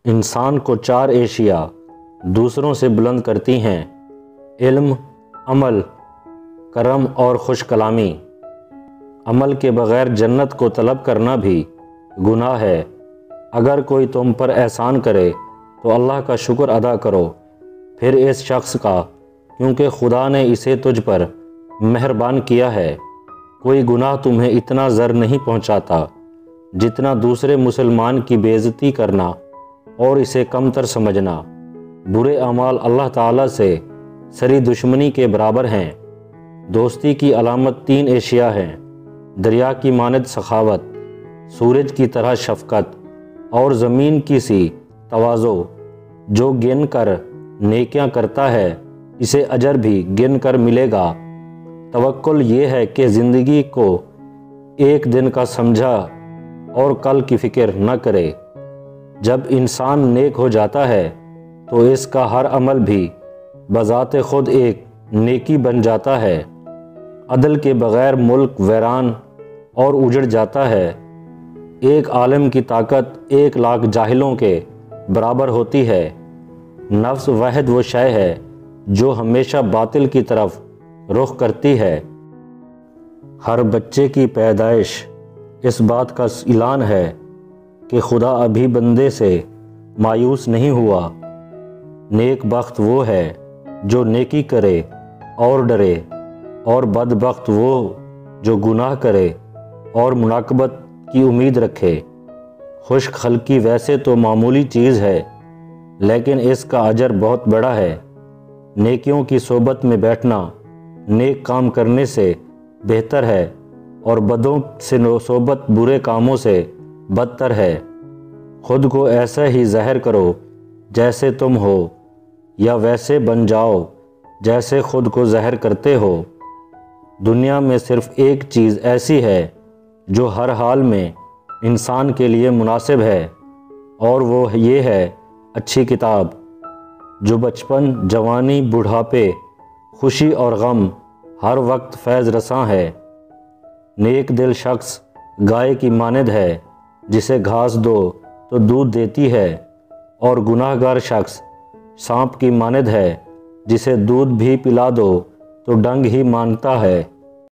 انسان کو 4 اشیاء دوسروں سے بلند کرتی ہیں: علم، عمل، کرم اور خوش کلامی۔ عمل کے بغیر جنت کو طلب کرنا بھی گناہ ہے۔ اگر کوئی تم پر احسان کرے تو اللہ کا شکر ادا کرو، پھر اس شخص کا، کیونکہ خدا نے اسے تجھ پر مہربان کیا ہے۔ کوئی گناہ تمہیں اتنا ضر نہیں پہنچاتا جتنا دوسرے مسلمان کی بے عزتی کرنا اور اسے کم تر سمجھنا۔ برے اعمال اللہ تعالیٰ سے سری دشمنی کے برابر ہیں۔ دوستی کی علامت 3 اشیاء ہیں: دریا کی مانند سخاوت، سورج کی طرح شفقت اور زمین کی سی تواضع۔ جو گن کر نیکیاں کرتا ہے اسے اجر بھی گن کر ملے گا۔ توکل یہ ہے کہ زندگی کو ایک دن کا سمجھا اور کل کی فکر نہ کرے۔ جب انسان نیک ہو جاتا ہے تو اس کا ہر عمل بھی بذات خود ایک نیکی بن جاتا ہے۔ عدل کے بغیر ملک ویران اور اجڑ جاتا ہے۔ ایک عالم کی طاقت 1,00,000 جاہلوں کے برابر ہوتی ہے۔ نفس واحد وہ شے ہے جو ہمیشہ باطل کی طرف رخ کرتی ہے۔ ہر بچے کی پیدائش اس بات کا اعلان ہے کہ خدا ابھی بندے سے مایوس نہیں ہوا۔ نیک بخت وہ ہے جو نیکی کرے اور ڈرے، اور بدبخت وہ جو گناہ کرے اور مناقبت کی امید رکھے۔ خشک خلقی ویسے تو معمولی چیز ہے، لیکن اس کا اجر بہت بڑا ہے۔ نیکیوں کی صحبت میں بیٹھنا نیک کام کرنے سے بہتر ہے، اور بدوں سے صحبت برے کاموں سے بدتر ہے۔ خود کو ایسا ہی ظاہر کرو جیسے تم ہو، یا ویسے بن جاؤ جیسے خود کو ظاہر کرتے ہو۔ دنیا میں صرف ایک چیز ایسی ہے جو ہر حال میں انسان کے لیے مناسب ہے، اور وہ یہ ہے اچھی کتاب، جو بچپن، جوانی، بڑھاپے، خوشی اور غم ہر وقت فیض رساں ہے۔ نیک دل شخص گائے کی مانند ہے جسے گھاس دو تو دودھ دیتی ہے، اور گناہ گار شخص سانپ کی مانند ہے جسے دودھ بھی پلا دو تو ڈنگ ہی مانتا ہے۔